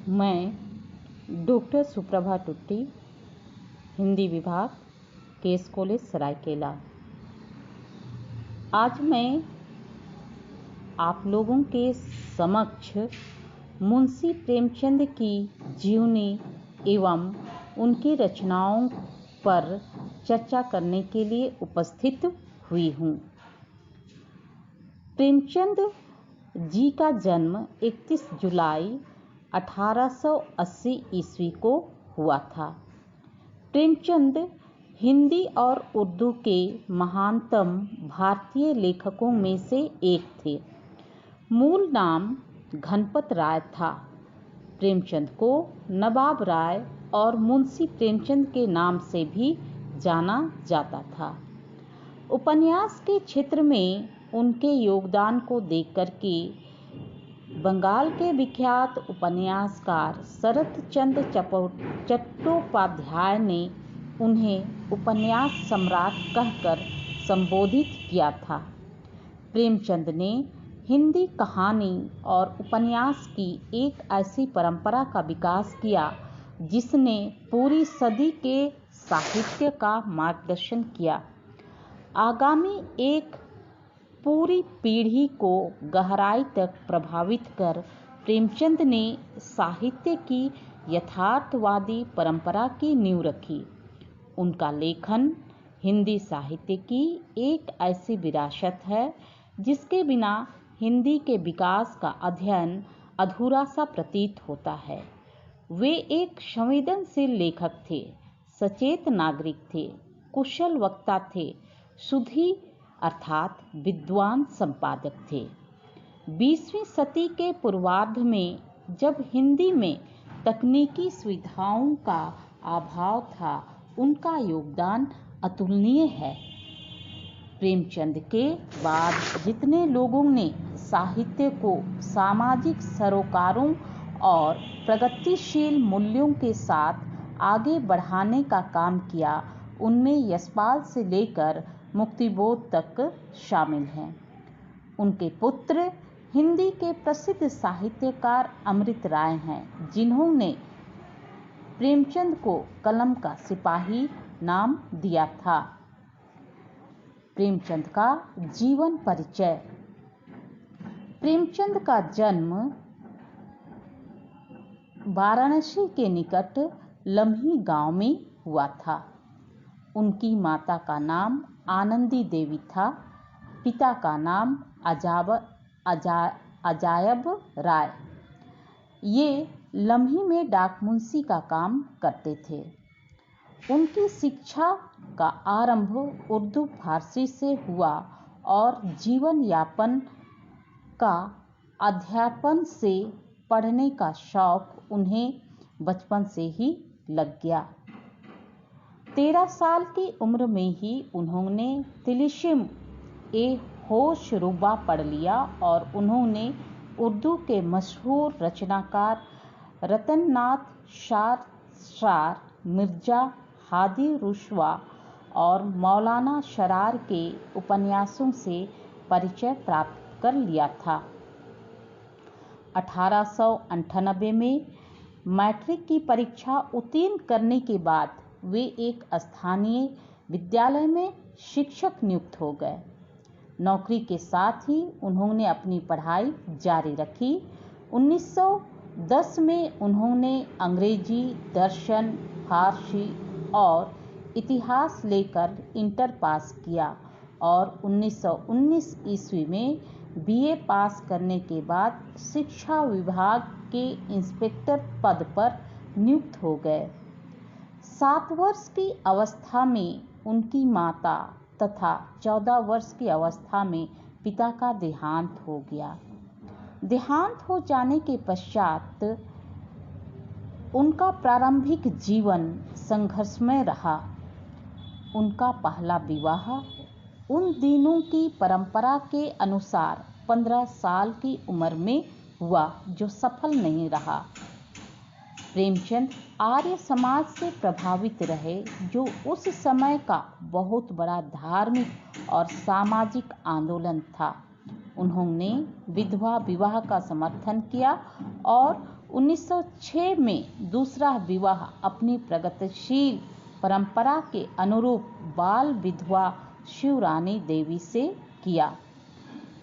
मैं डॉक्टर सुप्रभा टुट्टी, हिंदी विभाग, केस कॉलेज सरायकेला। आज मैं आप लोगों के समक्ष मुंशी प्रेमचंद की जीवनी एवं उनकी रचनाओं पर चर्चा करने के लिए उपस्थित हुई हूँ। प्रेमचंद जी का जन्म 31 जुलाई 1880 ईस्वी को हुआ था। प्रेमचंद हिंदी और उर्दू के महानतम भारतीय लेखकों में से एक थे। मूल नाम घनपत राय था। प्रेमचंद को नवाब राय और मुंशी प्रेमचंद के नाम से भी जाना जाता था। उपन्यास के क्षेत्र में उनके योगदान को देखकर के बंगाल के विख्यात उपन्यासकार शरत चंद्र चट्टोपाध्याय ने उन्हें उपन्यास सम्राट कहकर संबोधित किया था। प्रेमचंद ने हिंदी कहानी और उपन्यास की एक ऐसी परंपरा का विकास किया जिसने पूरी सदी के साहित्य का मार्गदर्शन किया। आगामी एक पूरी पीढ़ी को गहराई तक प्रभावित कर प्रेमचंद ने साहित्य की यथार्थवादी परंपरा की नींव रखी। उनका लेखन हिंदी साहित्य की एक ऐसी विरासत है जिसके बिना हिंदी के विकास का अध्ययन अधूरा सा प्रतीत होता है। वे एक संवेदनशील लेखक थे, सचेत नागरिक थे, कुशल वक्ता थे, सुधी अर्थात विद्वान संपादक थे। 20वीं सदी के पूर्वार्ध में जब हिंदी में तकनीकी सुविधाओं का अभाव था, उनका योगदान अतुलनीय है। प्रेमचंद के बाद जितने लोगों ने साहित्य को सामाजिक सरोकारों और प्रगतिशील मूल्यों के साथ आगे बढ़ाने का काम किया, उनमें यशपाल से लेकर मुक्तिबोध तक शामिल हैं। उनके पुत्र हिंदी के प्रसिद्ध साहित्यकार अमृत राय हैं, जिन्होंने प्रेमचंद को कलम का सिपाही नाम दिया था। प्रेमचंद का जीवन परिचय। प्रेमचंद का जन्म वाराणसी के निकट लम्ही गांव में हुआ था। उनकी माता का नाम आनंदी देवी था। पिता का नाम अजायब राय। ये लम्ही में डाक मुंशी का काम करते थे। उनकी शिक्षा का आरंभ उर्दू फारसी से हुआ और जीवन यापन का अध्यापन से पढ़ने का शौक उन्हें बचपन से ही लग गया। 13 साल की उम्र में ही उन्होंने तिलिस्म ए होशरुबा पढ़ लिया और उन्होंने उर्दू के मशहूर रचनाकार रतननाथ शार, मिर्जा हादी रुशवा और मौलाना शरार के उपन्यासों से परिचय प्राप्त कर लिया था। 1898 में मैट्रिक की परीक्षा उत्तीर्ण करने के बाद वे एक स्थानीय विद्यालय में शिक्षक नियुक्त हो गए। नौकरी के साथ ही उन्होंने अपनी पढ़ाई जारी रखी। 1910 में उन्होंने अंग्रेजी, दर्शन, फारसी और इतिहास लेकर इंटर पास किया और 1919 ईस्वी में बीए पास करने के बाद शिक्षा विभाग के इंस्पेक्टर पद पर नियुक्त हो गए। 7 वर्ष की अवस्था में उनकी माता तथा 14 वर्ष की अवस्था में पिता का देहांत हो गया। देहांत हो जाने के पश्चात उनका प्रारंभिक जीवन संघर्षमय रहा। उनका पहला विवाह उन दिनों की परंपरा के अनुसार 15 साल की उम्र में हुआ, जो सफल नहीं रहा। प्रेमचंद आर्य समाज से प्रभावित रहे, जो उस समय का बहुत बड़ा धार्मिक और सामाजिक आंदोलन था। उन्होंने विधवा विवाह का समर्थन किया और 1906 में दूसरा विवाह अपनी प्रगतिशील परंपरा के अनुरूप बाल विधवा शिवरानी देवी से किया।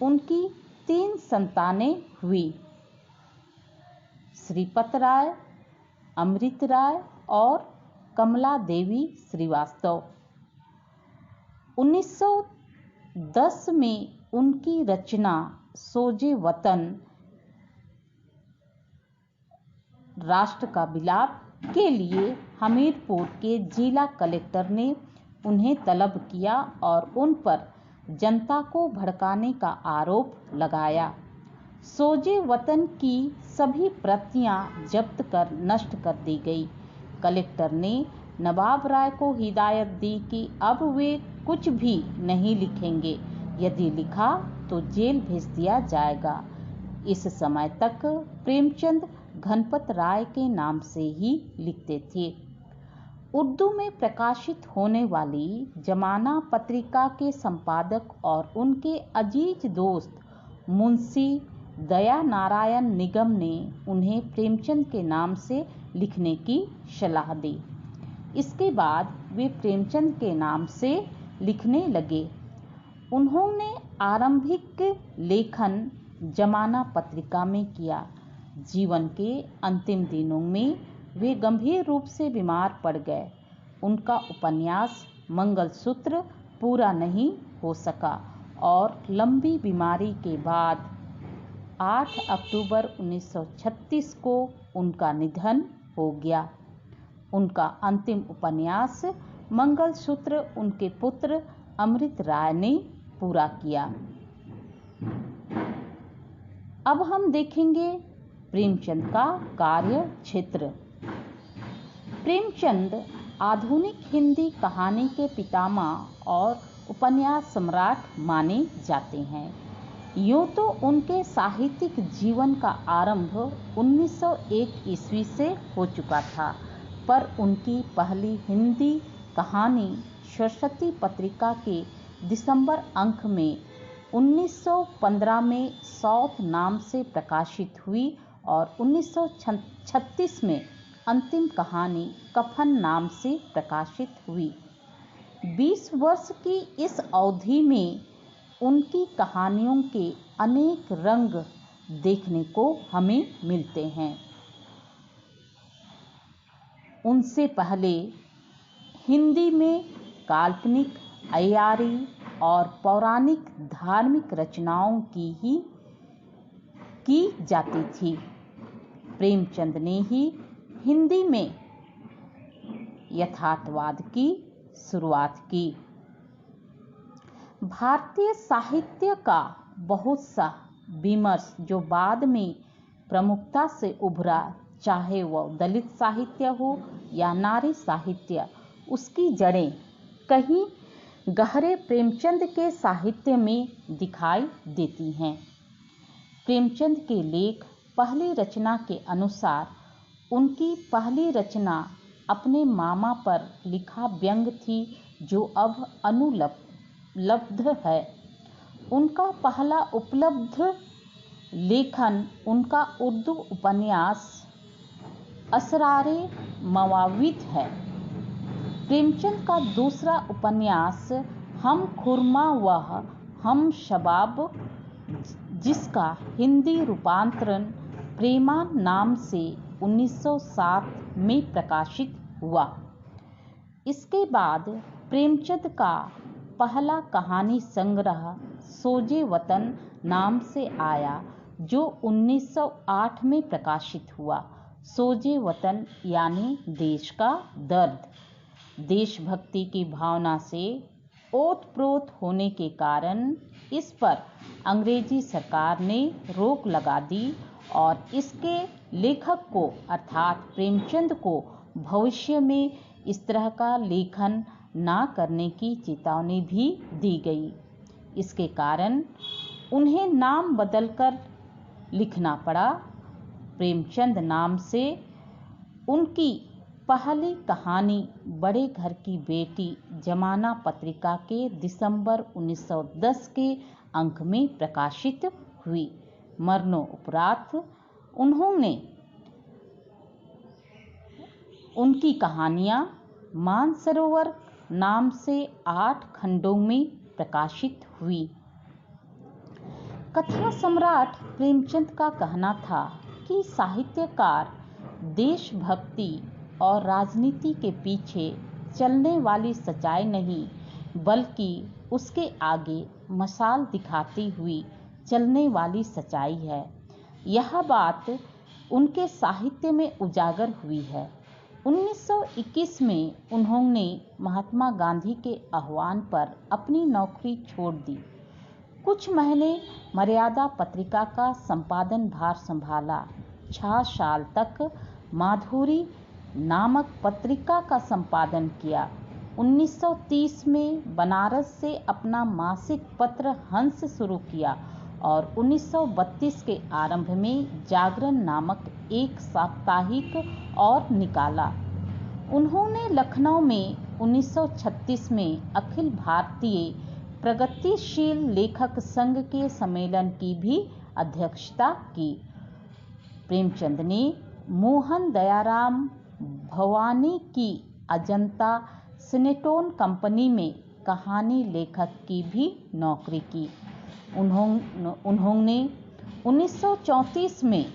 उनकी 3 संतानें हुई, श्रीपत राय, अमृत राय और कमला देवी श्रीवास्तव। 1910 में उनकी रचना सोजे वतन राष्ट्र का विलाप के लिए हमीरपुर के जिला कलेक्टर ने उन्हें तलब किया और उन पर जनता को भड़काने का आरोप लगाया। सोजे वतन की सभी प्रतियां जब्त कर नष्ट कर दी गई। कलेक्टर ने नवाब राय को हिदायत दी कि अब वे कुछ भी नहीं लिखेंगे, यदि लिखा तो जेल भेज दिया जाएगा। इस समय तक प्रेमचंद घनपत राय के नाम से ही लिखते थे। उर्दू में प्रकाशित होने वाली जमाना पत्रिका के संपादक और उनके अजीज दोस्त मुंशी दया नारायण निगम ने उन्हें प्रेमचंद के नाम से लिखने की सलाह दी। इसके बाद वे प्रेमचंद के नाम से लिखने लगे। उन्होंने आरंभिक लेखन जमाना पत्रिका में किया। जीवन के अंतिम दिनों में वे गंभीर रूप से बीमार पड़ गए। उनका उपन्यास मंगलसूत्र पूरा नहीं हो सका और लंबी बीमारी के बाद 8 अक्टूबर 1936 को उनका निधन हो गया। उनका अंतिम उपन्यास मंगलसूत्र उनके पुत्र अमृत राय ने पूरा किया। अब हम देखेंगे प्रेमचंद का कार्य क्षेत्र। प्रेमचंद आधुनिक हिंदी कहानी के पितामह और उपन्यास सम्राट माने जाते हैं। यूँ तो उनके साहित्यिक जीवन का आरंभ 1901 ईस्वी से हो चुका था, पर उनकी पहली हिंदी कहानी सरस्वती पत्रिका के दिसंबर अंक में 1915 में सौत नाम से प्रकाशित हुई और 1936 में अंतिम कहानी कफन नाम से प्रकाशित हुई। 20 वर्ष की इस अवधि में उनकी कहानियों के अनेक रंग देखने को हमें मिलते हैं। उनसे पहले हिंदी में काल्पनिक, अय्यारी और पौराणिक धार्मिक रचनाओं की जाती थी। प्रेमचंद ने ही हिंदी में यथार्थवाद की शुरुआत की। भारतीय साहित्य का बहुत सा विमर्श जो बाद में प्रमुखता से उभरा, चाहे वह दलित साहित्य हो या नारी साहित्य, उसकी जड़ें कहीं गहरे प्रेमचंद के साहित्य में दिखाई देती हैं। प्रेमचंद के लेख पहली रचना के अनुसार उनकी पहली रचना अपने मामा पर लिखा व्यंग थी, जो अब अनुपलब्ध है। उनका पहला उपलब्ध लेखन उनका उर्दू उपन्यास असरारे मवाविद है। प्रेमचंद का दूसरा उपन्यास हम खुरमा वह हम शबाब, जिसका हिंदी रूपांतरण प्रेमान नाम से 1907 में प्रकाशित हुआ। इसके बाद प्रेमचंद का पहला कहानी संग्रह सोजे वतन नाम से आया, जो 1908 में प्रकाशित हुआ। सोजे वतन यानी देश का दर्द। देशभक्ति की भावना से ओतप्रोत होने के कारण इस पर अंग्रेजी सरकार ने रोक लगा दी और इसके लेखक को अर्थात प्रेमचंद को भविष्य में इस तरह का लेखन ना करने की चेतावनी भी दी गई। इसके कारण उन्हें नाम बदलकर लिखना पड़ा। प्रेमचंद नाम से उनकी पहली कहानी बड़े घर की बेटी जमाना पत्रिका के दिसंबर 1910 के अंक में प्रकाशित हुई। मरणोपरांत उन्होंने उनकी कहानियाँ मानसरोवर नाम से 8 खंडों में प्रकाशित हुई। कथा सम्राट प्रेमचंद का कहना था कि साहित्यकार देशभक्ति और राजनीति के पीछे चलने वाली सच्चाई नहीं, बल्कि उसके आगे मशाल दिखाती हुई चलने वाली सच्चाई है। यह बात उनके साहित्य में उजागर हुई है। 1921 में उन्होंने महात्मा गांधी के आह्वान पर अपनी नौकरी छोड़ दी। कुछ महीने मर्यादा पत्रिका का संपादन भार संभाला। 6 साल तक माधुरी नामक पत्रिका का संपादन किया। 1930 में बनारस से अपना मासिक पत्र हंस शुरू किया और 1932 के आरंभ में जागरण नामक एक साप्ताहिक और निकाला। उन्होंने लखनऊ में 1936 में अखिल भारतीय प्रगतिशील लेखक संघ के सम्मेलन की भी अध्यक्षता की। प्रेमचंद ने मोहन दयाराम भवानी की अजंता सिनेटोन कंपनी में कहानी लेखक की भी नौकरी की। उन्होंने 1934 में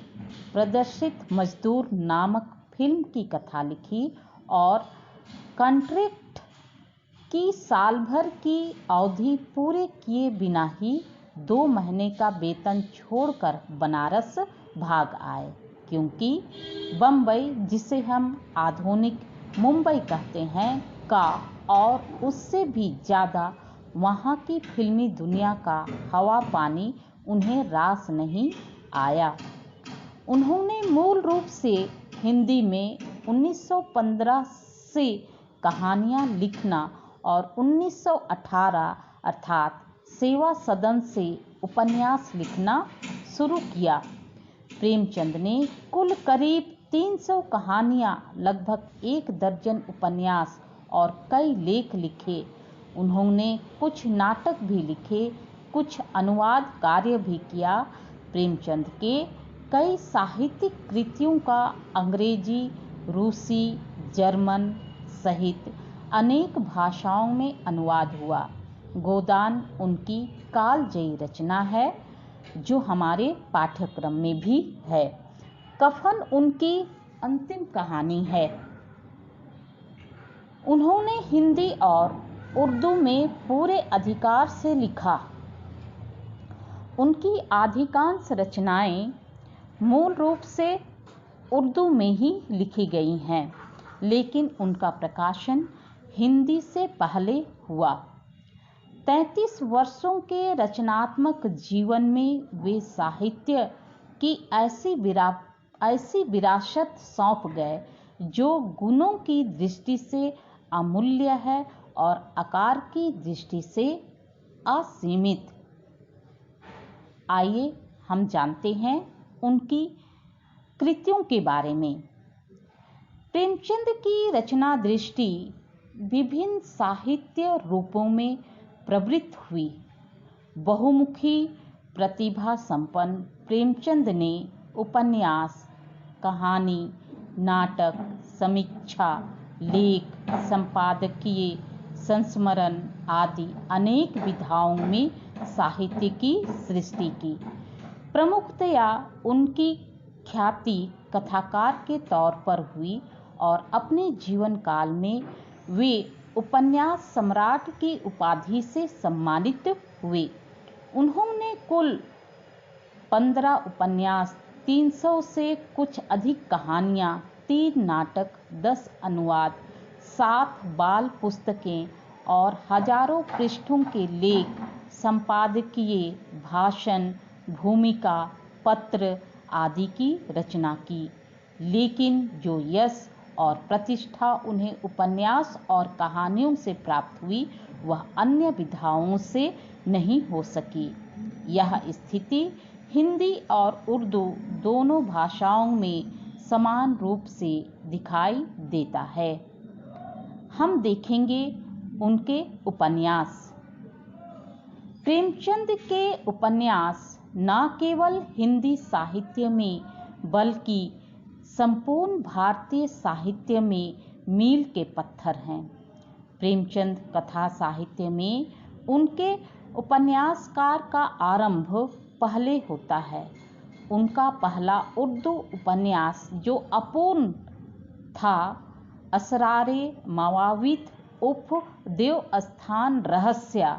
प्रदर्शित मजदूर नामक फिल्म की कथा लिखी और कॉन्ट्रैक्ट की साल भर की अवधि पूरे किए बिना ही 2 महीने का वेतन छोड़कर बनारस भाग आए, क्योंकि बम्बई, जिसे हम आधुनिक मुंबई कहते हैं, का और उससे भी ज़्यादा वहाँ की फिल्मी दुनिया का हवा पानी उन्हें रास नहीं आया। उन्होंने मूल रूप से हिंदी में 1915 से कहानियाँ लिखना और 1918 अर्थात सेवा सदन से उपन्यास लिखना शुरू किया। प्रेमचंद ने कुल करीब 300 कहानियाँ, लगभग 1 दर्जन उपन्यास और कई लेख लिखे। उन्होंने कुछ नाटक भी लिखे, कुछ अनुवाद कार्य भी किया। प्रेमचंद के कई साहित्यिक कृतियों का अंग्रेजी, रूसी, जर्मन सहित अनेक भाषाओं में अनुवाद हुआ। गोदान उनकी कालजयी रचना है, जो हमारे पाठ्यक्रम में भी है। कफन उनकी अंतिम कहानी है। उन्होंने हिंदी और उर्दू में पूरे अधिकार से लिखा। उनकी अधिकांश रचनाएं मूल रूप से उर्दू में ही लिखी गई हैं, लेकिन उनका प्रकाशन हिंदी से पहले हुआ। 33 वर्षों के रचनात्मक जीवन में वे साहित्य की ऐसी विरासत सौंप गए जो गुणों की दृष्टि से अमूल्य है और आकार की दृष्टि से असीमित। आइए हम जानते हैं उनकी कृतियों के बारे में। प्रेमचंद की रचना दृष्टि विभिन्न साहित्य रूपों में प्रवृत्त हुई। बहुमुखी प्रतिभा संपन्न प्रेमचंद ने उपन्यास, कहानी, नाटक, समीक्षा, लेख, संपादकीय, संस्मरण आदि अनेक विधाओं में साहित्य की सृष्टि की। प्रमुखतया उनकी ख्याति कथाकार के तौर पर हुई और अपने जीवन काल में वे उपन्यास सम्राट की उपाधि से सम्मानित हुए। उन्होंने कुल 15 उपन्यास, 300 से कुछ अधिक कहानियाँ, 3 नाटक, 10 अनुवाद, 7 बाल पुस्तकें और हजारों पृष्ठों के लेख, संपादकीय, भाषण, भूमिका, पत्र आदि की रचना की। लेकिन जो यश और प्रतिष्ठा उन्हें उपन्यास और कहानियों से प्राप्त हुई, वह अन्य विधाओं से नहीं हो सकी। यह स्थिति हिंदी और उर्दू दोनों भाषाओं में समान रूप से दिखाई देता है। हम देखेंगे उनके उपन्यास। प्रेमचंद के उपन्यास न केवल हिंदी साहित्य में बल्कि संपूर्ण भारतीय साहित्य में मील के पत्थर हैं। प्रेमचंद कथा साहित्य में उनके उपन्यासकार का आरंभ पहले होता है। उनका पहला उर्दू उपन्यास जो अपूर्ण था, असरारे मवावित उफ देवस्थान रहस्य,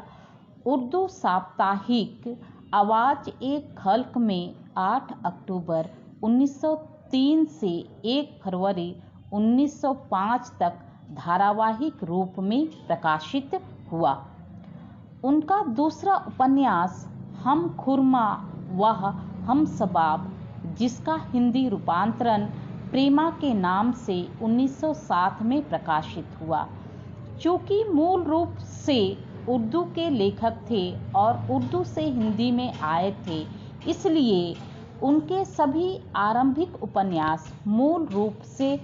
उर्दू साप्ताहिक आवाज एक खल्क में 8 अक्टूबर 1903 से 1 फरवरी 1905 तक धारावाहिक रूप में प्रकाशित हुआ। उनका दूसरा उपन्यास हम खुरमा वह हम सबाब, जिसका हिंदी रूपांतरण प्रेमा के नाम से 1907 में प्रकाशित हुआ। चूँकि मूल रूप से उर्दू के लेखक थे और उर्दू से हिंदी में आए थे, इसलिए उनके सभी आरंभिक उपन्यास मूल रूप से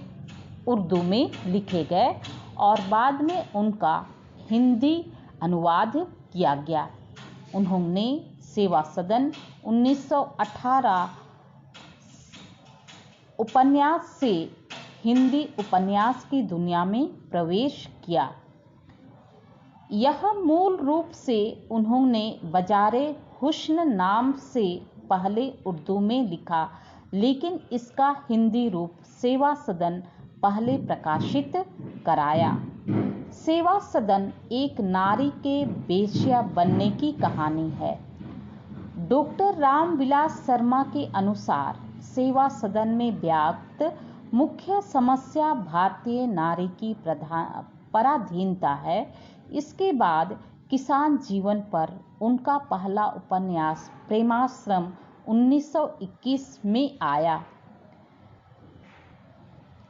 उर्दू में लिखे गए और बाद में उनका हिंदी अनुवाद किया गया। उन्होंने सेवा सदन 1918 उपन्यास से हिंदी उपन्यास की दुनिया में प्रवेश किया। यह मूल रूप से उन्होंने बजारे हुस्न नाम से पहले उर्दू में लिखा, लेकिन इसका हिंदी रूप सेवा सदन पहले प्रकाशित कराया। सेवा सदन एक नारी के वेश्या बनने की कहानी है। डॉक्टर रामविलास शर्मा के अनुसार सेवा सदन में व्याप्त मुख्य समस्या भारतीय नारी की पराधीनता है। इसके बाद किसान जीवन पर उनका पहला उपन्यास प्रेमाश्रम 1921 में आया।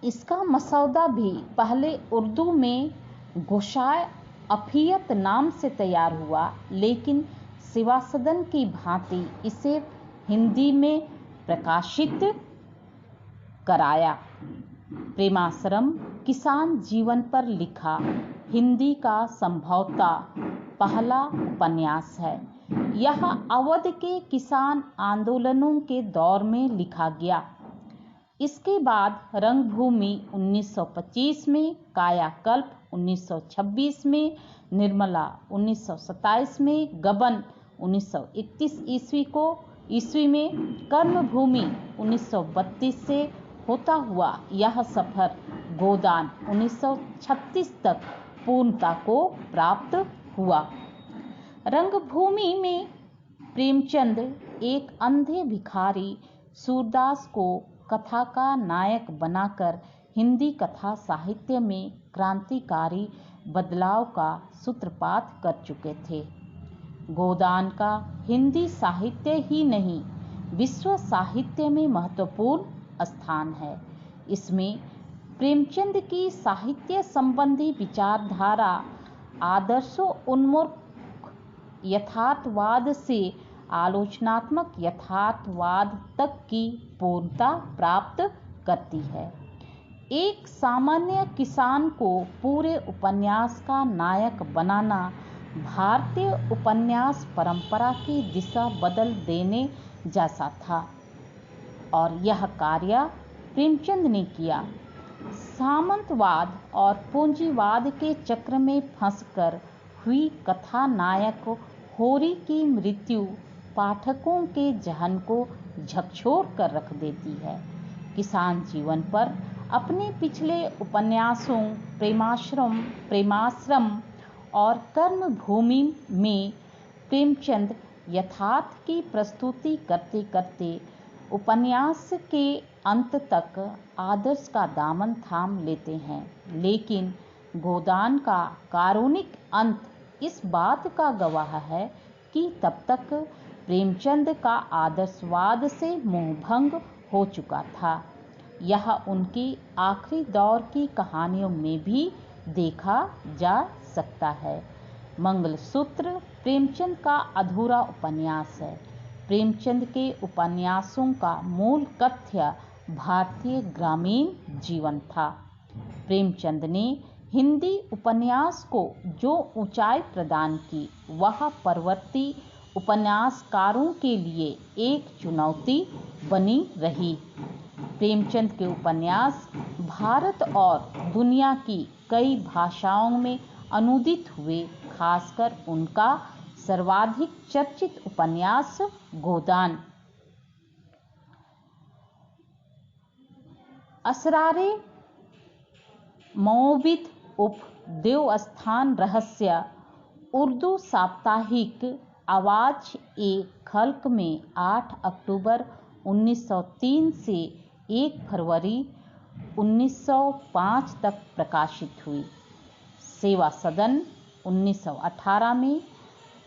इसका मसौदा भी पहले उर्दू में गोशाए अफियत नाम से तैयार हुआ, लेकिन सेवा सदन की भांति इसे हिंदी में प्रकाशित कराया। प्रेमाश्रम किसान जीवन पर लिखा हिंदी का संभवतः पहला उपन्यास है। यह अवध के किसान आंदोलनों के दौर में लिखा गया। इसके बाद रंगभूमि 1925 में, कायाकल्प 1926 में, निर्मला 1927 में, गबन 1931 ईस्वी में, कर्मभूमि 1932 से होता हुआ यह सफर गोदान 1936 तक पूर्णता को प्राप्त हुआ। रंगभूमि में प्रेमचंद एक अंधे भिखारी सूरदास को कथा का नायक बनाकर हिंदी कथा साहित्य में क्रांतिकारी बदलाव का सूत्रपात कर चुके थे। गोदान का हिंदी साहित्य ही नहीं, विश्व साहित्य में महत्वपूर्ण स्थान है। इसमें प्रेमचंद की साहित्य संबंधी विचारधारा आदर्शों उन्मुख यथार्थवाद से आलोचनात्मक यथार्थवाद तक की पूर्णता प्राप्त करती है। एक सामान्य किसान को पूरे उपन्यास का नायक बनाना भारतीय उपन्यास परंपरा की दिशा बदल देने जैसा था, और यह कार्य प्रेमचंद ने किया। सामंतवाद और पूंजीवाद के चक्र में फंसकर हुई कथा नायक होरी की मृत्यु पाठकों के जहन को झकझोर कर रख देती है। किसान जीवन पर अपने पिछले उपन्यासों प्रेमाश्रम और कर्मभूमि में प्रेमचंद यथार्थ की प्रस्तुति करते करते उपन्यास के अंत तक आदर्श का दामन थाम लेते हैं, लेकिन गोदान का कारुणिक अंत इस बात का गवाह है कि तब तक प्रेमचंद का आदर्शवाद से मोहभंग हो चुका था। यह उनकी आखिरी दौर की कहानियों में भी देखा जा सकता है। मंगलसूत्र प्रेमचंद का अधूरा उपन्यास है। प्रेमचंद के उपन्यासों का मूल कथ्य भारतीय ग्रामीण जीवन था। प्रेमचंद ने हिंदी उपन्यास को जो ऊंचाई प्रदान की, वह परवर्ती उपन्यासकारों के लिए एक चुनौती बनी रही। प्रेमचंद के उपन्यास भारत और दुनिया की कई भाषाओं में अनुदित हुए। खासकर उनका सर्वाधिक चर्चित उपन्यास गोदान, असरारे मौबिद उप देवस्थान रहस्य, उर्दू साप्ताहिक आवाज ए खल्क में 8 अक्टूबर 1903 से 1 फरवरी 1905 तक प्रकाशित हुई। सेवा सदन 1918 में,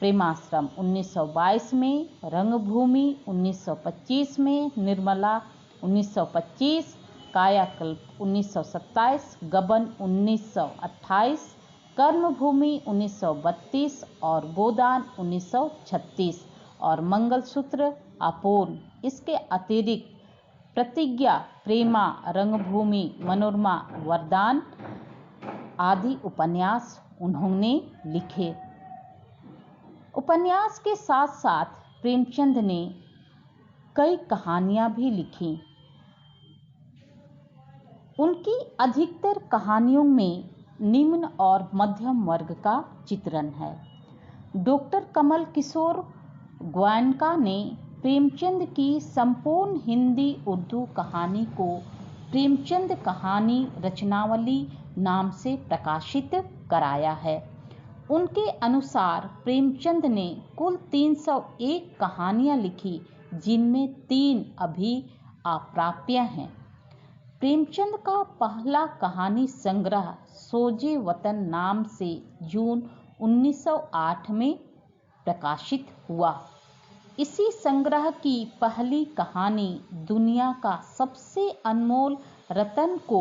प्रेमाश्रम 1922 में, रंगभूमि 1925 में, निर्मला 1925, कायाकल्प 1927, गबन 1928, कर्मभूमि 1932 और गोदान 1936 और मंगलसूत्र अपूर्ण। इसके अतिरिक्त प्रतिज्ञा, प्रेमा, रंगभूमि, मनोरमा, वरदान आदि उपन्यास उन्होंने लिखे। उपन्यास के साथ साथ प्रेमचंद ने कई कहानियां भी लिखी। उनकी अधिकतर कहानियों में निम्न और मध्यम वर्ग का चित्रण है। डॉक्टर कमल किशोर गोयनका ने प्रेमचंद की संपूर्ण हिंदी उर्दू कहानी को प्रेमचंद कहानी रचनावली नाम से प्रकाशित कराया है। उनके अनुसार प्रेमचंद ने कुल 301 कहानियां लिखी, जिनमें 3 अभी अप्राप्य हैं। प्रेमचंद का पहला कहानी संग्रह सोजे वतन नाम से जून 1908 में प्रकाशित हुआ। इसी संग्रह की पहली कहानी दुनिया का सबसे अनमोल रतन को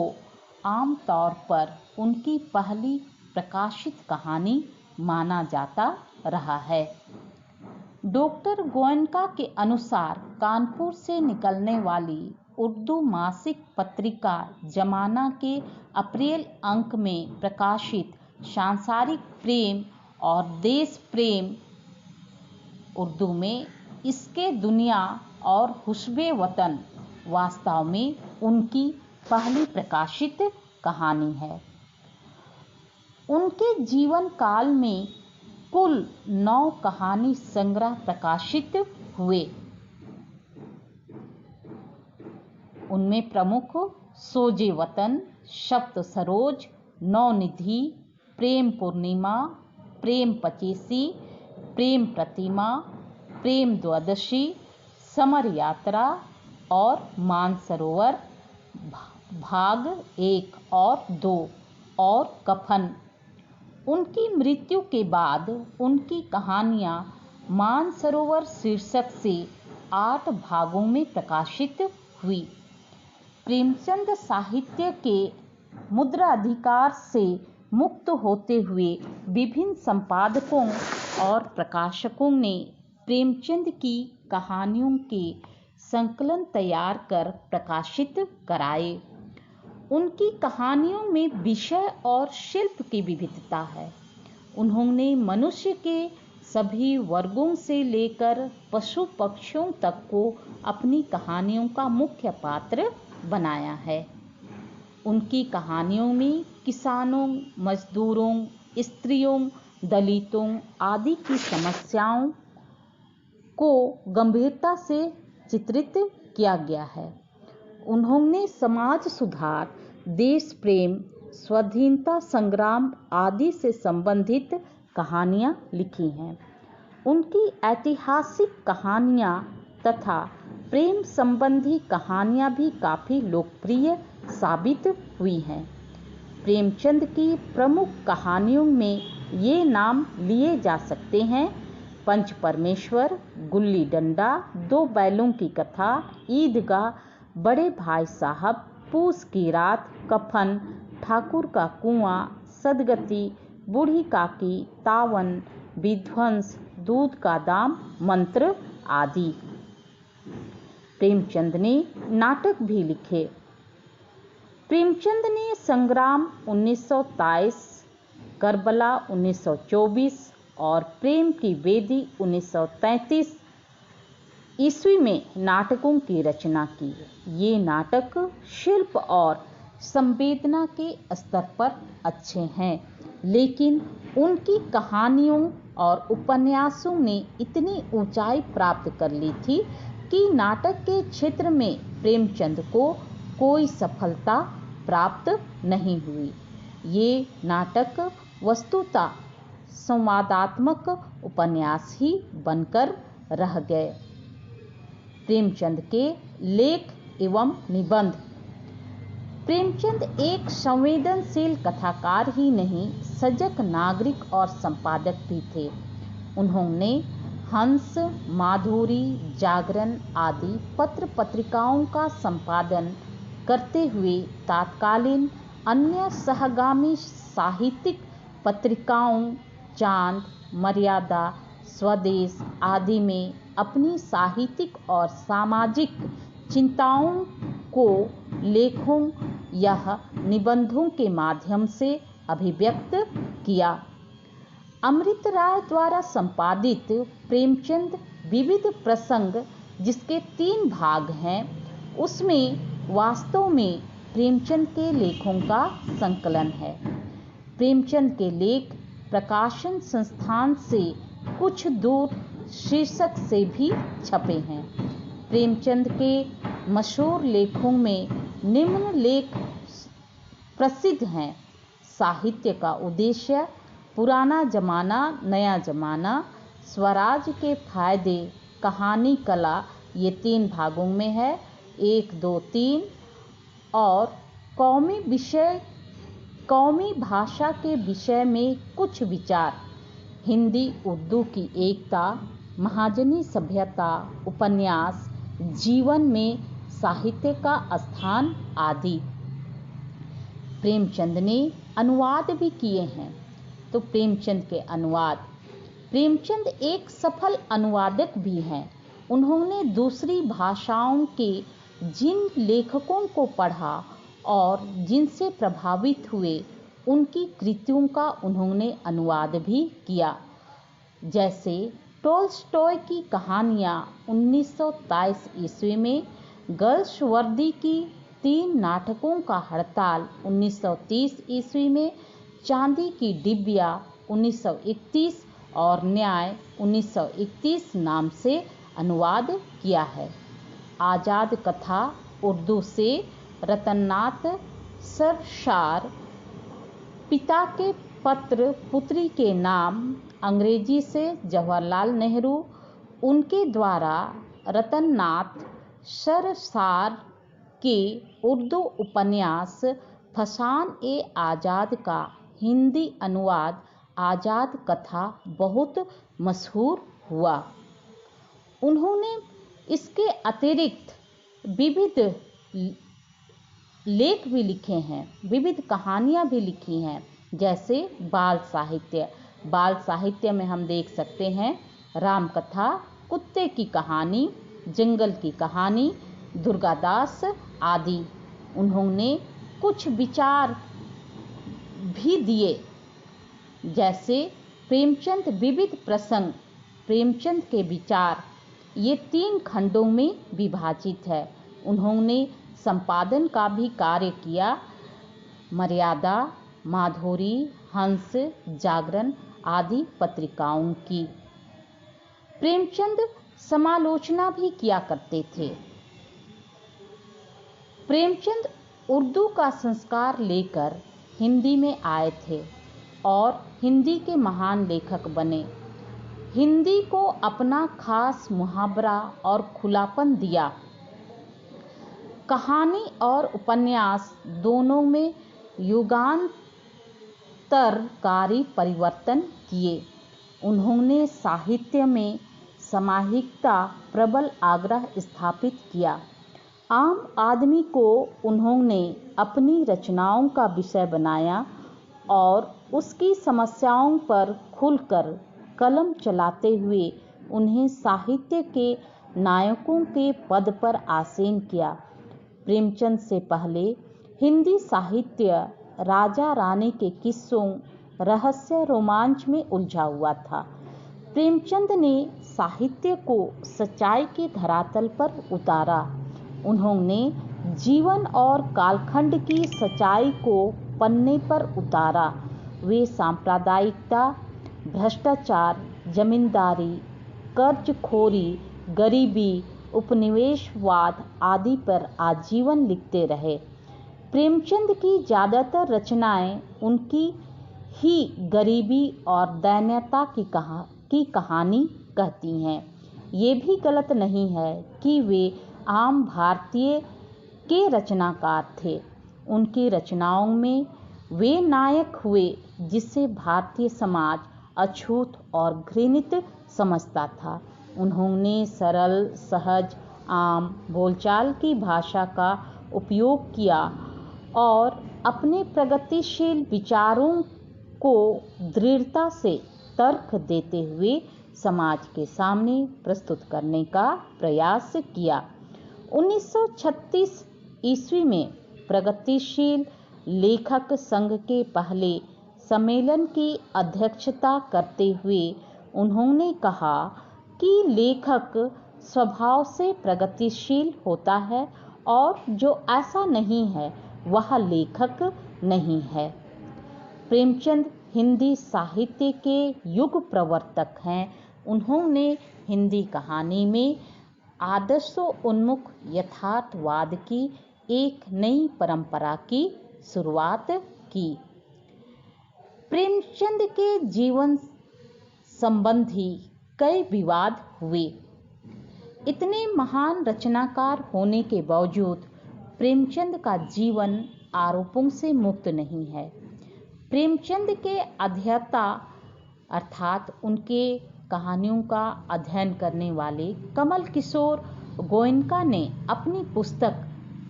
आमतौर पर उनकी पहली प्रकाशित कहानी माना जाता रहा है। डॉक्टर गोयनका के अनुसार कानपुर से निकलने वाली उर्दू मासिक पत्रिका जमाना के अप्रैल अंक में प्रकाशित सांसारिक प्रेम और देश प्रेम, उर्दू में इसके दुनिया और हुस्बे वतन, वास्तव में उनकी पहली प्रकाशित कहानी है। उनके जीवन काल में कुल 9 कहानी संग्रह प्रकाशित हुए। उनमें प्रमुख सोजे वतन, शब्द सरोज, नवनिधि, प्रेम पूर्णिमा, प्रेम पचीसी, प्रेम प्रतिमा, प्रेम द्वादशी, समर यात्रा और मानसरोवर भाग 1 और 2 और कफन। उनकी मृत्यु के बाद उनकी कहानियां मानसरोवर शीर्षक से 8 भागों में प्रकाशित हुई। प्रेमचंद साहित्य के मुद्राधिकार से मुक्त होते हुए विभिन्न संपादकों और प्रकाशकों ने प्रेमचंद की कहानियों के संकलन तैयार कर प्रकाशित कराए। उनकी कहानियों में विषय और शिल्प की विविधता है। उन्होंने मनुष्य के सभी वर्गों से लेकर पशु पक्षियों तक को अपनी कहानियों का मुख्य पात्र बनाया है। उनकी कहानियों में किसानों, मजदूरों, स्त्रियों, दलितों आदि की समस्याओं को गंभीरता से चित्रित किया गया है। उन्होंने समाज सुधार, देश प्रेम, स्वाधीनता संग्राम आदि से संबंधित कहानियां लिखी हैं। उनकी ऐतिहासिक कहानियां तथा प्रेम संबंधी कहानियां भी काफ़ी लोकप्रिय साबित हुई हैं। प्रेमचंद की प्रमुख कहानियों में ये नाम लिए जा सकते हैं: पंच परमेश्वर, गुल्ली डंडा, 2 बैलों की कथा, ईदगाह, बड़े भाई साहब, पूस की रात, कफन, ठाकुर का कुआं, सदगति, बूढ़ी काकी, तावन, विध्वंस, दूध का दाम, मंत्र आदि। प्रेमचंद ने नाटक भी लिखे। प्रेमचंद ने संग्राम 1923, करबला 1924 और प्रेम की वेदी 1933 ईस्वी में नाटकों की रचना की। ये नाटक शिल्प और संवेदना के स्तर पर अच्छे हैं, लेकिन उनकी कहानियों और उपन्यासों ने इतनी ऊंचाई प्राप्त कर ली थी कि नाटक के क्षेत्र में प्रेमचंद को कोई सफलता प्राप्त नहीं हुई। ये नाटक वस्तुतः संवादात्मक उपन्यास ही बनकर रह गए। प्रेमचंद के लेख एवं निबंध। प्रेमचंद एक संवेदनशील कथाकार ही नहीं, सजग नागरिक और संपादक भी थे। उन्होंने हंस, माधुरी, जागरण आदि पत्र पत्रिकाओं का संपादन करते हुए तत्कालीन अन्य सहगामी साहित्यिक पत्रिकाओं चांद, मर्यादा, स्वदेश आदि में अपनी साहित्यिक और सामाजिक चिंताओं को लेखों या निबंधों के माध्यम से अभिव्यक्त किया। अमृत राय द्वारा संपादित प्रेमचंद विविध प्रसंग, जिसके 3 भाग हैं, उसमें वास्तव में प्रेमचंद के लेखों का संकलन है। प्रेमचंद के लेख प्रकाशन संस्थान से कुछ दूर शीर्षक से भी छपे हैं। प्रेमचंद के मशहूर लेखों में निम्न लेख प्रसिद्ध हैं। साहित्य का उद्देश्य, पुराना जमाना नया जमाना, स्वराज के फायदे, कहानी कला, ये 3 भागों में है। 1, 2, 3 और कौमी भाषा के विषय में कुछ विचार, हिंदी उर्दू की एकता, महाजनी सभ्यता, उपन्यास, जीवन में साहित्य का स्थान आदि। प्रेमचंद ने अनुवाद भी किए हैं। तो प्रेमचंद के अनुवाद। प्रेमचंद एक सफल अनुवादक भी हैं। उन्होंने दूसरी भाषाओं के जिन लेखकों को पढ़ा और जिनसे प्रभावित हुए, उनकी कृतियों का उन्होंने अनुवाद भी किया। जैसे टोल्स्टॉय की कहानियाँ 1923 ईस्वी में, गर्ल्सवर्दी की 3 नाटकों का हड़ताल 1930 ईस्वी में, चांदी की डिबिया 1931 और न्याय 1931 नाम से अनुवाद किया है। आज़ाद कथा उर्दू से रतननाथ सरशार, पिता के पत्र पुत्री के नाम अंग्रेजी से जवाहरलाल नेहरू, उनके द्वारा रतननाथ सरशार के उर्दू उपन्यास फसान-ए-आज़ाद का हिंदी अनुवाद आज़ाद कथा बहुत मशहूर हुआ। उन्होंने इसके अतिरिक्त विविध लेख भी लिखे हैं, विविध कहानियाँ भी लिखी हैं। जैसे बाल साहित्य। बाल साहित्य में हम देख सकते हैं राम कथा, कुत्ते की कहानी, जंगल की कहानी, दुर्गादास आदि। उन्होंने कुछ विचार भी दिए। जैसे प्रेमचंद विविध प्रसंग, प्रेमचंद के विचार, ये 3 खंडों में विभाजित है। उन्होंने संपादन का भी कार्य किया। मर्यादा, माधुरी, हंस, जागरण आदि पत्रिकाओं की। प्रेमचंद समालोचना भी किया करते थे। प्रेमचंद उर्दू का संस्कार लेकर हिंदी में आए थे और हिंदी के महान लेखक बने। हिंदी को अपना खास मुहावरा और खुलापन दिया। कहानी और उपन्यास दोनों में युगांतरकारी परिवर्तन किए। उन्होंने साहित्य में सामूहिकता प्रबल आग्रह स्थापित किया। आम आदमी को उन्होंने अपनी रचनाओं का विषय बनाया और उसकी समस्याओं पर खुलकर कलम चलाते हुए उन्हें साहित्य के नायकों के पद पर आसीन किया। प्रेमचंद से पहले हिंदी साहित्य राजा रानी के किस्सों, रहस्य, रोमांच में उलझा हुआ था। प्रेमचंद ने साहित्य को सच्चाई के धरातल पर उतारा। उन्होंने जीवन और कालखंड की सच्चाई को पन्ने पर उतारा। वे सांप्रदायिकता, भ्रष्टाचार, जमींदारी, कर्जखोरी, गरीबी, उपनिवेशवाद आदि पर आजीवन लिखते रहे। प्रेमचंद की ज़्यादातर रचनाएं उनकी ही गरीबी और दयनीयता की कहानी कहती हैं। ये भी गलत नहीं है कि वे आम भारतीय के रचनाकार थे। उनकी रचनाओं में वे नायक हुए जिसे भारतीय समाज अछूत और घृणित समझता था। उन्होंने सरल, सहज, आम बोलचाल की भाषा का उपयोग किया और अपने प्रगतिशील विचारों को दृढ़ता से तर्क देते हुए समाज के सामने प्रस्तुत करने का प्रयास किया। 1936 ईस्वी में प्रगतिशील लेखक संघ के पहले सम्मेलन की अध्यक्षता करते हुए उन्होंने कहा कि लेखक स्वभाव से प्रगतिशील होता है और जो ऐसा नहीं है वह लेखक नहीं है। प्रेमचंद हिंदी साहित्य के युग प्रवर्तक हैं। उन्होंने हिंदी कहानी में आदर्शोन्मुख यथार्थवाद की एक नई परंपरा की शुरुआत की। प्रेमचंद के जीवन संबंधी कई विवाद हुए। इतने महान रचनाकार होने के बावजूद प्रेमचंद का जीवन आरोपों से मुक्त नहीं है। प्रेमचंद के अध्येता अर्थात उनके कहानियों का अध्ययन करने वाले कमल किशोर गोयनका ने अपनी पुस्तक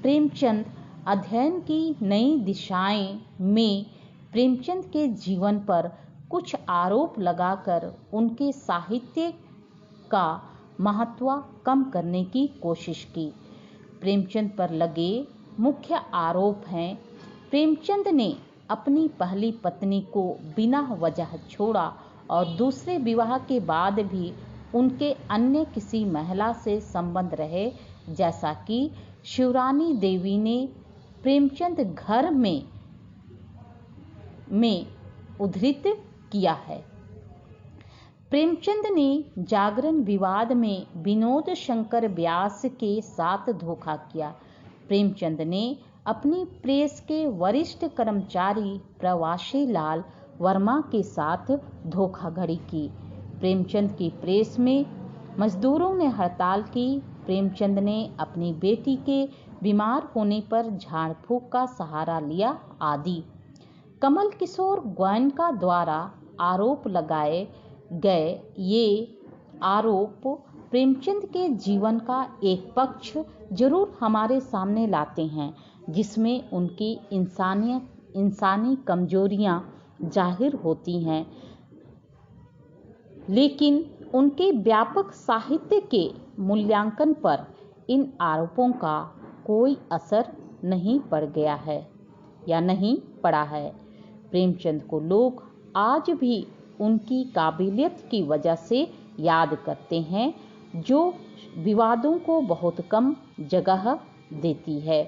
प्रेमचंद अध्ययन की नई दिशाएं में प्रेमचंद के जीवन पर कुछ आरोप लगाकर उनके साहित्य का महत्व कम करने की कोशिश की। प्रेमचंद पर लगे मुख्य आरोप हैं, प्रेमचंद ने अपनी पहली पत्नी को बिना वजह छोड़ा और दूसरे विवाह के बाद भी उनके अन्य किसी महिला से संबंध रहे, जैसा कि शिवरानी देवी ने प्रेमचंद घर में उद्धृत किया है। प्रेमचंद ने जागरण विवाद में विनोद शंकर व्यास के साथ धोखा किया। प्रेमचंद ने अपनी प्रेस के वरिष्ठ कर्मचारी प्रवासी लाल वर्मा के साथ धोखाधड़ी की। प्रेमचंद की प्रेस में मजदूरों ने हड़ताल की। प्रेमचंद ने अपनी बेटी के बीमार होने पर झाड़ फूंक का सहारा लिया आदि। कमल किशोर गोयनका द्वारा आरोप लगाए गए ये आरोप प्रेमचंद के जीवन का एक पक्ष जरूर हमारे सामने लाते हैं, जिसमें उनकी इंसानी कमजोरियां जाहिर होती हैं, लेकिन उनके व्यापक साहित्य के मूल्यांकन पर इन आरोपों का कोई असर नहीं पड़ गया है या नहीं पड़ा है। प्रेमचंद को लोग आज भी उनकी काबिलियत की वजह से याद करते हैं, जो विवादों को बहुत कम जगह देती है।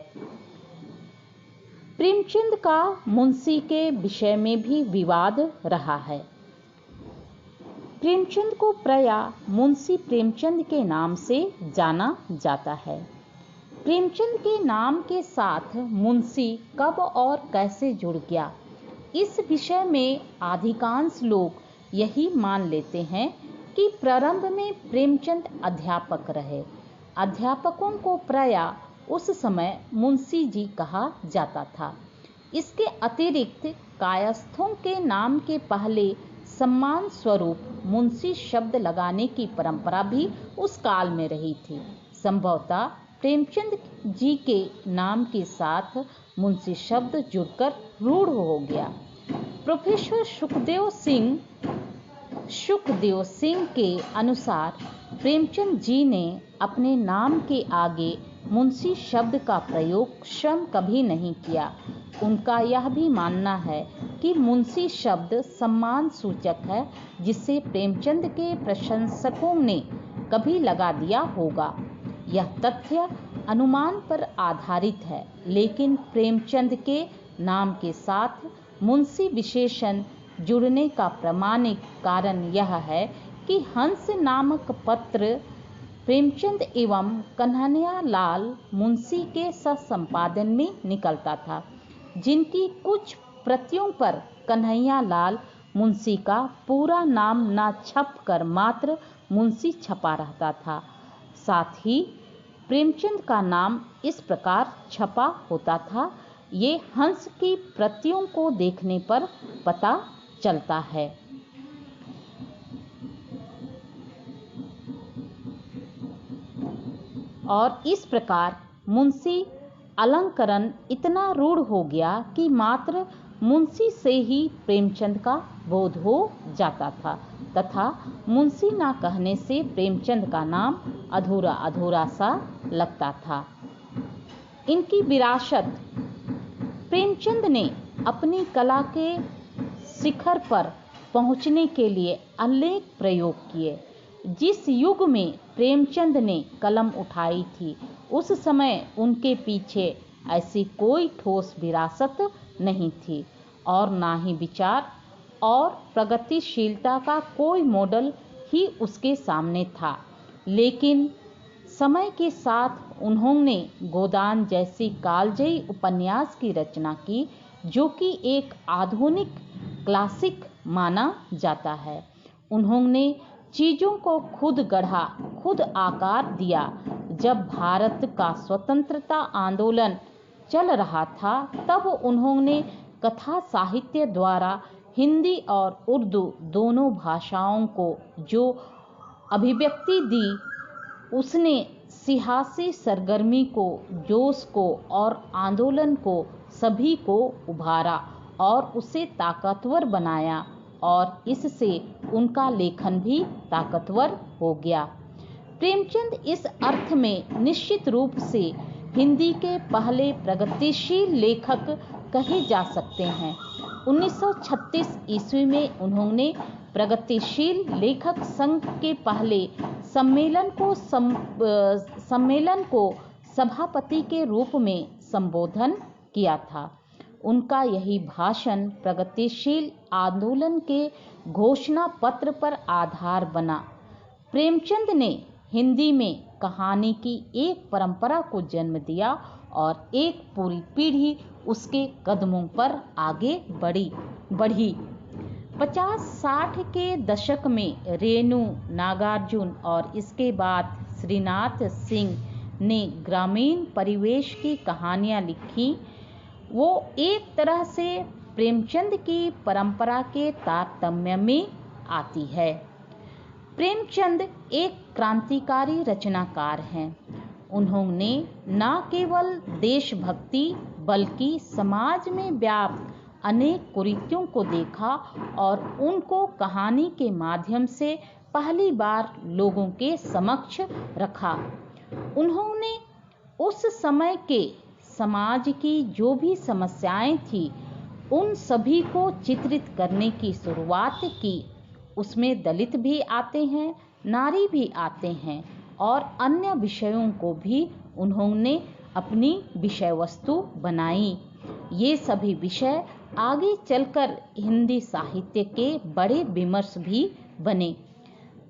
प्रेमचंद का मुंशी के विषय में भी विवाद रहा है। प्रेमचंद को प्रायः मुंशी प्रेमचंद के नाम से जाना जाता है। प्रेमचंद के नाम के साथ मुंशी कब और कैसे जुड़ गया, इस विषय में अधिकांश लोग यही मान लेते हैं कि प्रारंभ में प्रेमचंद अध्यापक रहे। अध्यापकों को प्रायः उस समय मुंशी जी कहा जाता था। इसके अतिरिक्त कायस्थों के नाम के पहले सम्मान स्वरूप मुंशी शब्द लगाने की परंपरा भी उस काल में रही थी। संभवतः प्रेमचंद जी के नाम के साथ मुंशी शब्द जुड़कर रूढ़ हो गया। प्रोफेसर सुखदेव सिंह के अनुसार प्रेमचंद जी ने अपने नाम के आगे मुंशी शब्द का प्रयोग स्वयं कभी नहीं किया। उनका यह भी मानना है कि मुंशी शब्द सम्मान सूचक है, जिसे प्रेमचंद के प्रशंसकों ने कभी लगा दिया होगा। यह तथ्य अनुमान पर आधारित है, लेकिन प्रेमचंद के नाम के साथ मुंशी विशेषण जुड़ने का प्रामाणिक कारण यह है कि हंस नामक पत्र प्रेमचंद एवं कन्हैयालाल मुंशी के सहसंपादन में निकलता था, जिनकी कुछ प्रतियों पर कन्हैयालाल मुंशी का पूरा नाम न छप कर मात्र मुंशी छपा रहता था। साथ ही प्रेमचंद का नाम इस प्रकार छपा होता था, ये हंस की प्रतियों को देखने पर पता चलता है। और इस प्रकार मुंशी अलंकरण इतना रूढ़ हो गया कि मात्र मुंशी से ही प्रेमचंद का बोध हो जाता था, तथा मुंशी ना कहने से प्रेमचंद का नाम अधूरा अधूरा सा लगता था। इनकी विरासत प्रेमचंद ने अपनी कला के शिखर पर पहुंचने के लिए अनेक प्रयोग किए। जिस युग में प्रेमचंद ने कलम उठाई थी, उस समय उनके पीछे ऐसी कोई ठोस विरासत नहीं थी और ना ही विचार और प्रगतिशीलता का कोई मॉडल ही उसके सामने था। लेकिन समय के साथ उन्होंने गोदान जैसी कालजयी उपन्यास की रचना की, जो कि एक आधुनिक क्लासिक माना जाता है। उन्होंने चीज़ों को खुद गढ़ा, खुद आकार दिया। जब भारत का स्वतंत्रता आंदोलन चल रहा था, तब उन्होंने कथा साहित्य द्वारा हिंदी और उर्दू दोनों भाषाओं को जो अभिव्यक्ति दी, उसने सियासी सरगर्मी को, जोश को और आंदोलन को सभी को उभारा और उसे ताकतवर बनाया, और इससे उनका लेखन भी ताकतवर हो गया। प्रेमचंद इस अर्थ में निश्चित रूप से हिंदी के पहले प्रगतिशील लेखक कहे जा सकते हैं। 1936 ईस्वी में उन्होंने प्रगतिशील लेखक संघ के पहले सम्मेलन को सभापति के रूप में संबोधन किया था। उनका यही भाषण प्रगतिशील आंदोलन के घोषणा पत्र पर आधार बना। प्रेमचंद ने हिंदी में कहानी की एक परंपरा को जन्म दिया और एक पूरी पीढ़ी उसके कदमों पर आगे बढ़ी। 50-60 के दशक में रेणु, नागार्जुन और इसके बाद श्रीनाथ सिंह ने ग्रामीण परिवेश की कहानियाँ लिखी। वो एक तरह से प्रेमचंद की परंपरा के तारतम्य में आती है। प्रेमचंद एक क्रांतिकारी रचनाकार हैं। उन्होंने न केवल देशभक्ति बल्कि समाज में व्याप्त अनेक कुरीतियों को देखा और उनको कहानी के माध्यम से पहली बार लोगों के समक्ष रखा। उन्होंने उस समय के समाज की जो भी समस्याएं थी, उन सभी को चित्रित करने की शुरुआत की। उसमें दलित भी आते हैं, नारी भी आते हैं और अन्य विषयों को भी उन्होंने अपनी विषय वस्तु बनाई। ये सभी विषय आगे चलकर हिंदी साहित्य के बड़े विमर्श भी बने।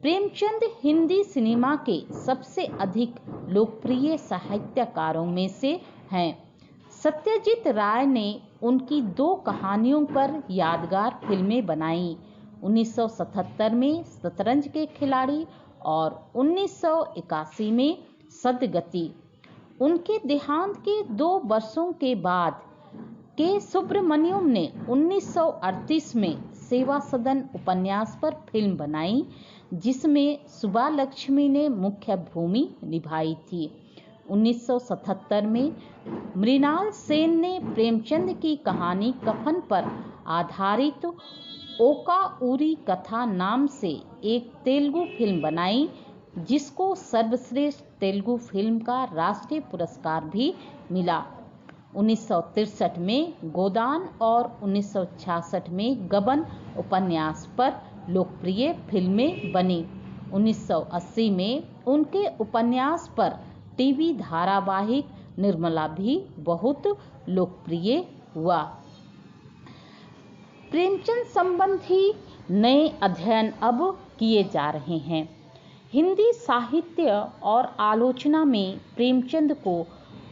प्रेमचंद हिंदी सिनेमा के सबसे अधिक लोकप्रिय साहित्यकारों में से हैं। सत्यजीत राय ने उनकी 2 कहानियों पर यादगार फिल्में बनाई। 1977 में शतरंज के खिलाड़ी और 1981 में सद्गति। उनके देहांत के 2 वर्षों के बाद के सुब्रमण्यम ने 1938 में सेवा सदन उपन्यास पर फिल्म बनाई, जिसमें सुब्बालक्ष्मी ने मुख्य भूमि निभाई थी। 1977 में मृणाल सेन ने प्रेमचंद की कहानी कफन पर आधारित ओका उरी कथा नाम से एक तेलुगु फिल्म बनाई, जिसको सर्वश्रेष्ठ तेलुगु फिल्म का राष्ट्रीय पुरस्कार भी मिला। 1963 में गोदान और 1966 में गबन उपन्यास पर लोकप्रिय फिल्में बनी। 1980 में उनके उपन्यास पर टीवी धारावाहिक निर्मला भी बहुत लोकप्रिय हुआ। प्रेमचंद संबंधी नए अध्ययन अब किए जा रहे हैं। हिंदी साहित्य और आलोचना में प्रेमचंद को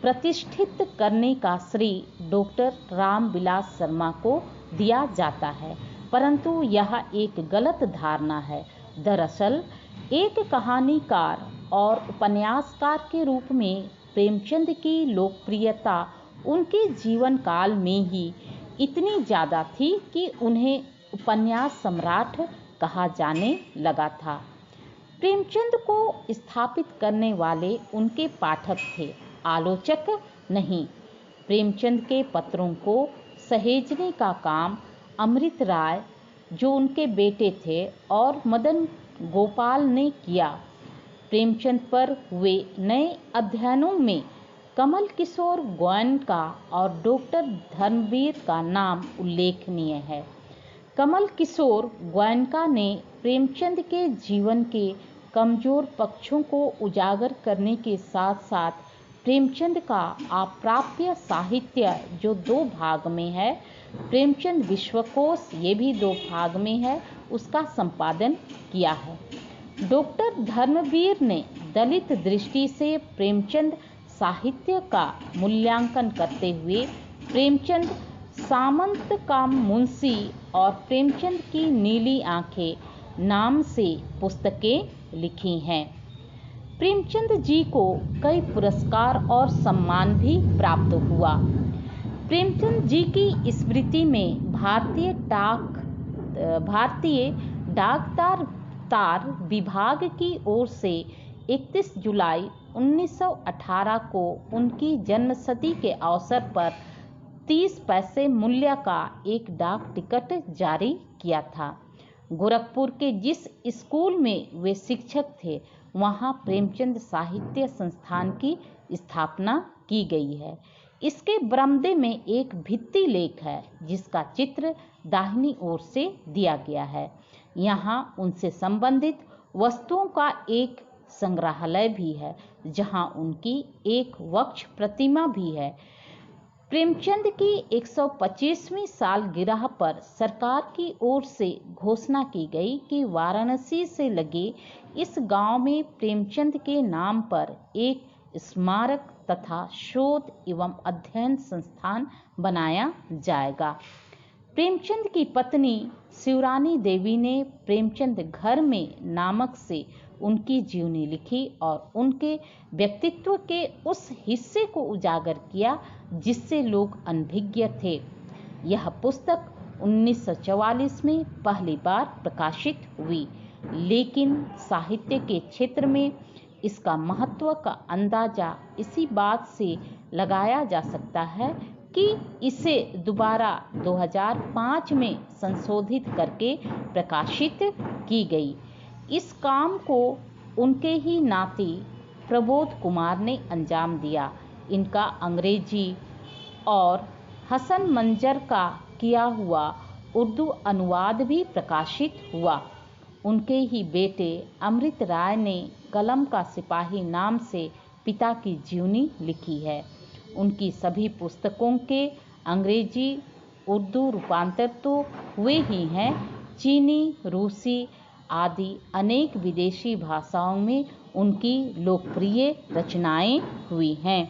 प्रतिष्ठित करने का श्रेय डॉक्टर रामविलास शर्मा को दिया जाता है, परंतु यह एक गलत धारणा है। दरअसल एक कहानीकार और उपन्यासकार के रूप में प्रेमचंद की लोकप्रियता उनके जीवन काल में ही इतनी ज़्यादा थी कि उन्हें उपन्यास सम्राट कहा जाने लगा था। प्रेमचंद को स्थापित करने वाले उनके पाठक थे, आलोचक नहीं। प्रेमचंद के पत्रों को सहेजने का काम अमृत राय, जो उनके बेटे थे, और मदन गोपाल ने किया। प्रेमचंद पर हुए नए अध्ययनों में कमल किशोर गोयनका और डॉक्टर धर्मवीर का नाम उल्लेखनीय है। कमल किशोर गोयनका ने प्रेमचंद के जीवन के कमजोर पक्षों को उजागर करने के साथ साथ प्रेमचंद का अप्राप्य साहित्य, जो 2 भाग में है, प्रेमचंद विश्वकोश, ये भी 2 भाग में है, उसका संपादन किया है। डॉक्टर धर्मवीर ने दलित दृष्टि से प्रेमचंद साहित्य का मूल्यांकन करते हुए प्रेमचंद सामंत का मुंशी और प्रेमचंद की नीली आंखें नाम से पुस्तकें लिखी हैं। प्रेमचंद जी को कई पुरस्कार और सम्मान भी प्राप्त हुआ। प्रेमचंद जी की स्मृति में भारतीय डाकतार विभाग की ओर से 31 जुलाई 1918 को उनकी जन्मशती के अवसर पर 30 पैसे मूल्य का एक डाक टिकट जारी किया था। गोरखपुर के जिस स्कूल में वे शिक्षक थे, वहां प्रेमचंद साहित्य संस्थान की स्थापना की गई है। इसके बरामदे में एक भित्ति लेख है, जिसका चित्र दाहिनी ओर से दिया गया है। यहाँ उनसे संबंधित वस्तुओं का एक संग्रहालय भी है, जहाँ उनकी एक वक्ष प्रतिमा भी है। प्रेमचंद की 125वीं सालगिरह पर सरकार की ओर से घोषणा की गई कि वाराणसी से लगे इस गांव में प्रेमचंद के नाम पर एक स्मारक तथा शोध एवं अध्ययन संस्थान बनाया जाएगा। प्रेमचंद की पत्नी शिवरानी देवी ने प्रेमचंद घर में नामक से उनकी जीवनी लिखी और उनके व्यक्तित्व के उस हिस्से को उजागर किया जिससे लोग अनभिज्ञ थे। यह पुस्तक 1944 में पहली बार प्रकाशित हुई, लेकिन साहित्य के क्षेत्र में इसका महत्व का अंदाजा इसी बात से लगाया जा सकता है कि इसे दोबारा 2005 में संशोधित करके प्रकाशित की गई। इस काम को उनके ही नाती प्रबोध कुमार ने अंजाम दिया। इनका अंग्रेजी और हसन मंजर का किया हुआ उर्दू अनुवाद भी प्रकाशित हुआ। उनके ही बेटे अमृत राय ने कलम का सिपाही नाम से पिता की जीवनी लिखी है। उनकी सभी पुस्तकों के अंग्रेजी उर्दू रूपांतर तो हुए ही हैं, चीनी, रूसी आदि अनेक विदेशी भाषाओं में उनकी लोकप्रिय रचनाएं हुई हैं।